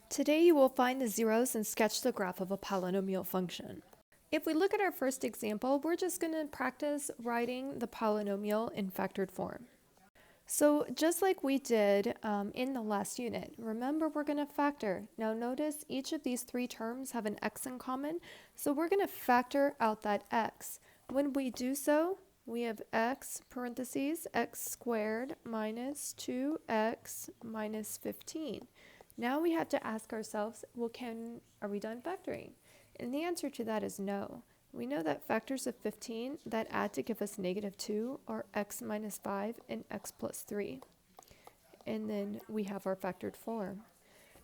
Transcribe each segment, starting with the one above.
Today you will find the zeros and sketch the graph of a polynomial function. If we look at our first example, we're just going to practice writing the polynomial in factored form. So just like we did in the last unit, remember we're going to factor. Now notice each of these three terms have an x in common, so we're going to factor out that x. When we do so, we have x parentheses x squared minus 2x minus 15. Now we have to ask ourselves, well, are we done factoring? And the answer to that is no. We know that factors of 15 that add to give us -2 are x minus 5 and x plus 3. And then we have our factored form.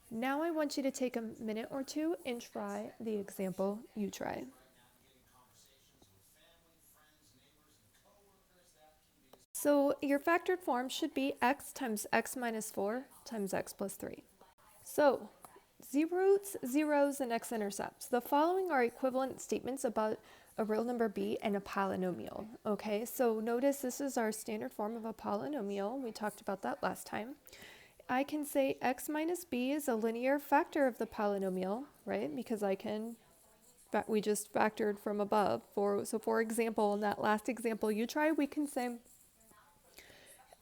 Now I want you to take a minute or two and try the example you try. So your factored form should be x times x minus 4 times x plus 3. So, z-roots, zeros, and x-intercepts. The following are equivalent statements about a real number b and a polynomial. Okay, so notice this is our standard form of a polynomial. We talked about that last time. I can say x minus b is a linear factor of the polynomial, right? Because we just factored from above. So for example, in that last example you tried, we can say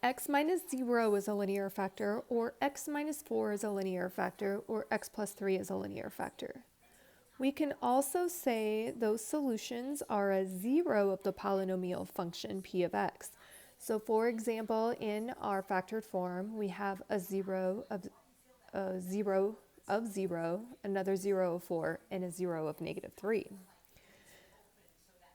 x minus 0 is a linear factor, or x minus 4 is a linear factor, or x plus 3 is a linear factor. We can also say those solutions are a zero of the polynomial function p of x. So for example, in our factored form, we have a 0 of 0, another 0 of 4, and a 0 of -3.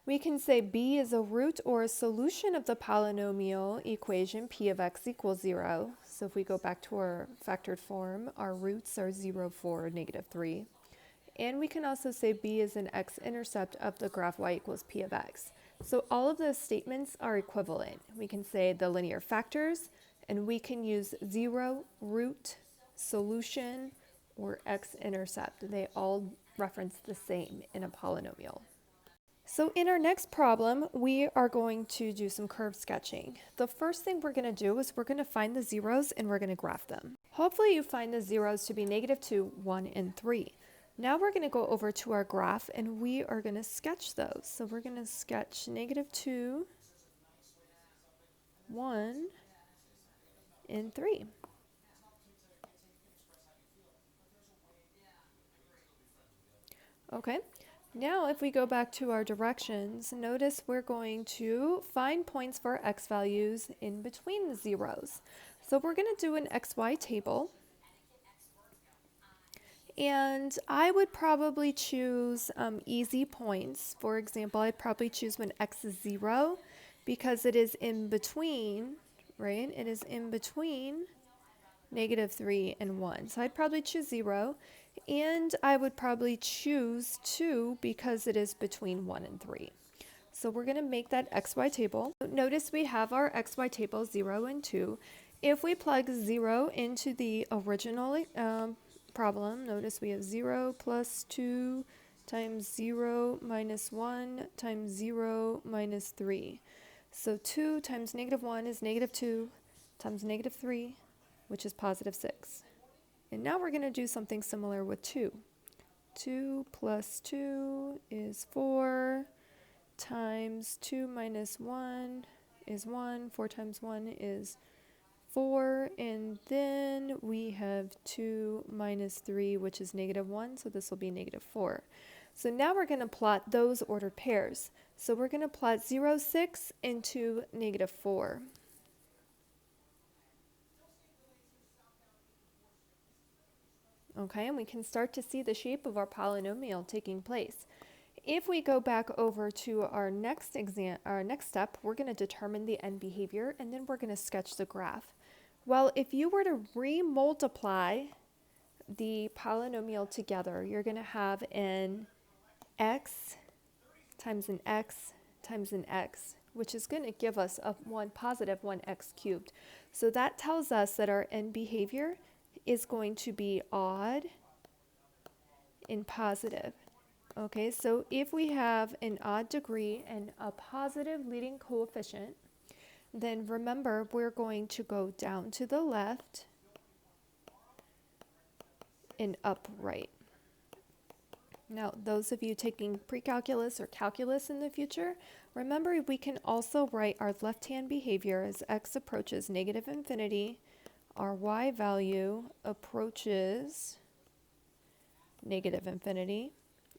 We can say b is a root or a solution of the polynomial equation p of x equals 0. So if we go back to our factored form, our roots are 0, 4, -3. And we can also say b is an x-intercept of the graph y equals p of x. So all of those statements are equivalent. We can say the linear factors, and we can use 0, root, solution, or x-intercept. They all reference the same in a polynomial. So in our next problem, we are going to do some curve sketching. The first thing we're going to do is we're going to find the zeros and we're going to graph them. Hopefully you find the zeros to be -2, 1, and 3. Now we're going to go over to our graph and we are going to sketch those. So we're going to sketch -2, 1, and 3. Okay. Now if we go back to our directions, notice we're going to find points for x values in between the zeros. So we're going to do an xy table. And I would probably choose easy points. For example, I'd probably choose when x is 0 because it is in between, right? It is in between -3 and 1. So I'd probably choose 0. And I would probably choose 2 because it is between 1 and 3. So we're going to make that xy table. Notice we have our xy table 0 and 2. If we plug 0 into the original problem, notice we have 0 plus 2 times 0 minus 1 times 0 minus 3. So 2 times -1 is -2 times -3, which is +6. And now we're going to do something similar with 2. 2 plus 2 is 4 times 2 minus 1 is 1. 4 times 1 is 4. And then we have 2 minus 3, which is -1. So this will be -4. So now we're going to plot those ordered pairs. So we're going to plot 0, 6 into -4. Okay, and we can start to see the shape of our polynomial taking place. If we go back over to our next step, we're going to determine the end behavior, and then we're going to sketch the graph. Well, if you were to remultiply the polynomial together, you're going to have an x times an x times an x, which is going to give us a positive 1x cubed. So that tells us that our end behavior is going to be odd and positive. Okay, so if we have an odd degree and a positive leading coefficient, then remember we're going to go down to the left and upright. Now, those of you taking pre-calculus or calculus in the future, remember we can also write our left-hand behavior as x approaches negative infinity, our y value approaches negative infinity,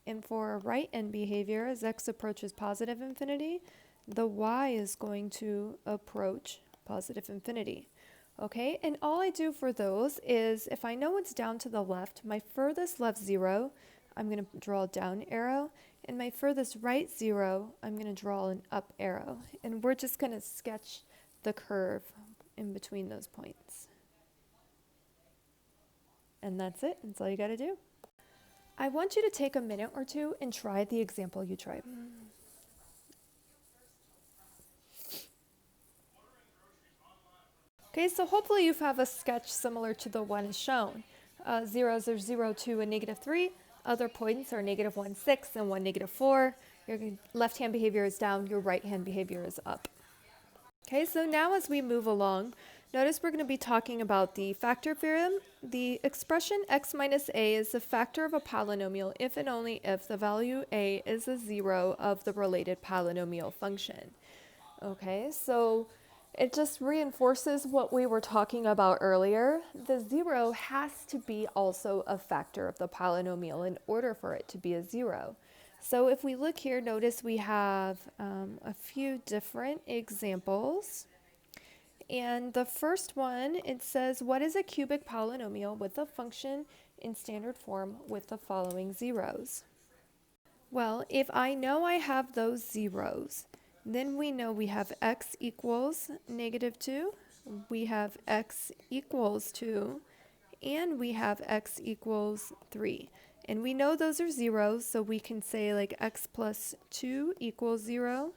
and for our right-hand behavior as x approaches positive infinity, the y is going to approach positive infinity. Okay, and all I do for those is if I know it's down to the left, my furthest left 0, I'm going to draw a down arrow, and my furthest right 0, I'm going to draw an up arrow. And we're just going to sketch the curve in between those points. And that's it. That's all you got to do. I want you to take a minute or two and try the example you tried. Okay, so hopefully you have a sketch similar to the one shown. Zeros are 0, 2, and negative 3. Other points are negative 1, 6, and 1, negative 4. Your left-hand behavior is down, your right-hand behavior is up. Okay, so now as we move along, notice we're going to be talking about the factor theorem. The expression x minus a is the factor of a polynomial if and only if the value a is a 0 of the related polynomial function. Okay, so it just reinforces what we were talking about earlier. The 0 has to be also a factor of the polynomial in order for it to be a 0. So if we look here, notice we have a few different examples. And the first one, it says, what is a cubic polynomial with a function in standard form with the following zeros? Well, if I know I have those zeros, then we know we have x equals negative 2, we have x equals 2, and we have x equals 3. And we know those are zeros, so we can say like x plus 2 equals 0,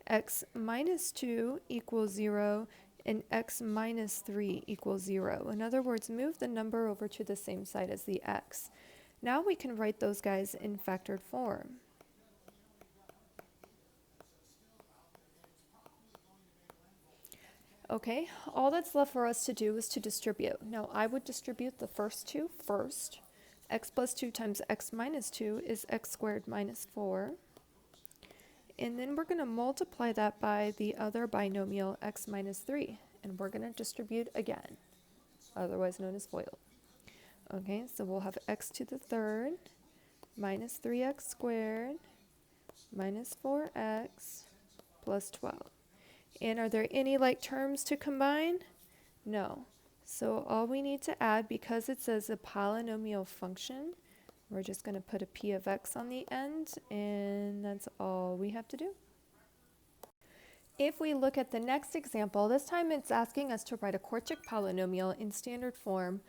x minus 2 equals 0, and x minus 3 equals 0. In other words, move the number over to the same side as the x. Now we can write those guys in factored form. Okay, all that's left for us to do is to distribute. Now I would distribute the first two first. X plus 2 times x minus 2 is x squared minus 4. And then we're going to multiply that by the other binomial x minus 3. And we're going to distribute again, otherwise known as FOIL. Okay, so we'll have x to the third minus 3x squared minus 4x plus 12. And are there any like terms to combine? No. So all we need to add, because it says a polynomial function, we're just going to put a p of x on the end, and that's all we have to do. If we look at the next example, this time it's asking us to write a quartic polynomial in standard form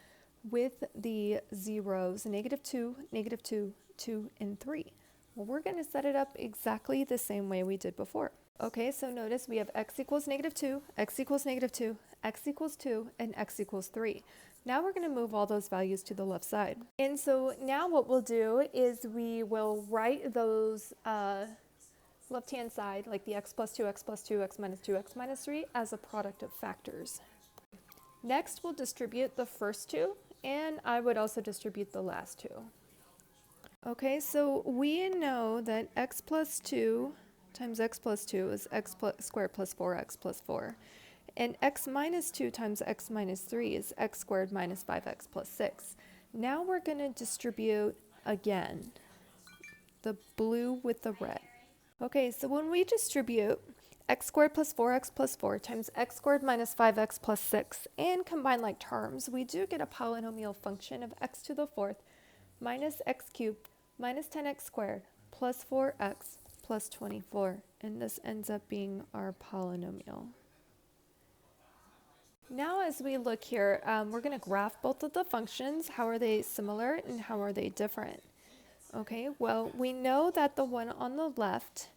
with the zeros negative 2, negative 2, 2, and 3. Well, we're going to set it up exactly the same way we did before. Okay, so notice we have x equals negative 2, x equals negative 2, x equals 2, and x equals 3. Now we're going to move all those values to the left side. And so now what we'll do is we will write those left-hand side, like the x plus 2, x plus 2, x minus 2, x minus 3, as a product of factors. Next, we'll distribute the first two, and I would also distribute the last two. Okay, so we know that x plus 2 times x plus 2 is x squared plus 4x plus 4. And x minus 2 times x minus 3 is x squared minus 5x plus 6. Now we're going to distribute again, the blue with the red. Okay, so when we distribute x squared plus 4x plus 4 times x squared minus 5x plus 6 and combine like terms, we do get a polynomial function of x to the fourth minus x cubed minus 10x squared plus 4x plus 24, and this ends up being our polynomial. Now as we look here, we're going to graph both of the functions. How are they similar and how are they different? Okay, well, we know that the one on the left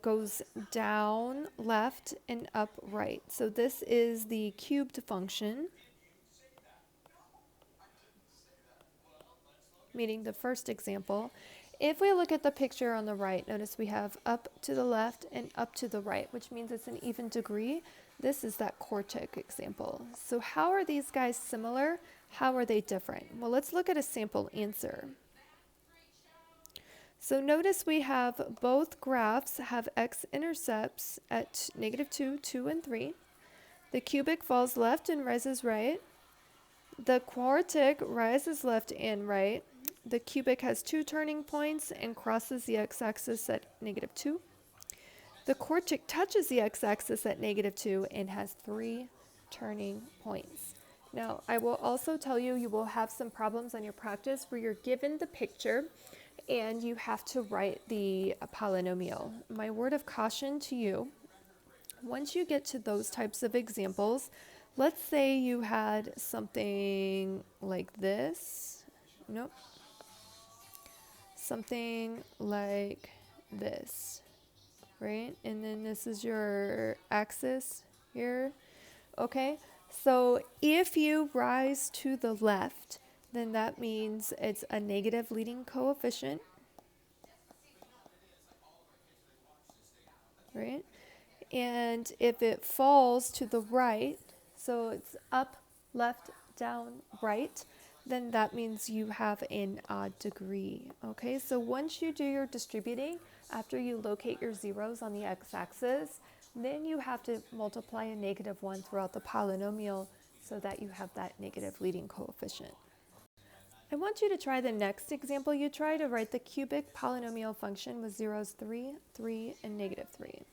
goes down left and up right. So this is the cubed function, meaning the first example. If we look at the picture on the right, notice we have up to the left and up to the right, which means it's an even degree. This is that quartic example. So how are these guys similar? How are they different? Well, let's look at a sample answer. So notice we have both graphs have x-intercepts at -2, 2, and 3. The cubic falls left and rises right. The quartic rises left and right. The cubic has 2 turning points and crosses the x-axis at -2. The quartic touches the x-axis at -2 and has 3 turning points. Now, I will also tell you, you will have some problems on your practice where you're given the picture and you have to write the polynomial. My word of caution to you, once you get to those types of examples, let's say you had something like this. Nope. Something like this, right? And then this is your axis here. Okay, so if you rise to the left, then that means it's a negative leading coefficient, right? And if it falls to the right, so it's up, left, down, right, then that means you have an odd degree. Okay, so once you do your distributing, after you locate your zeros on the x-axis, then you have to multiply a -1 throughout the polynomial so that you have that negative leading coefficient. I want you to try the next example. You try to write the cubic polynomial function with zeros 3, 3, and -3.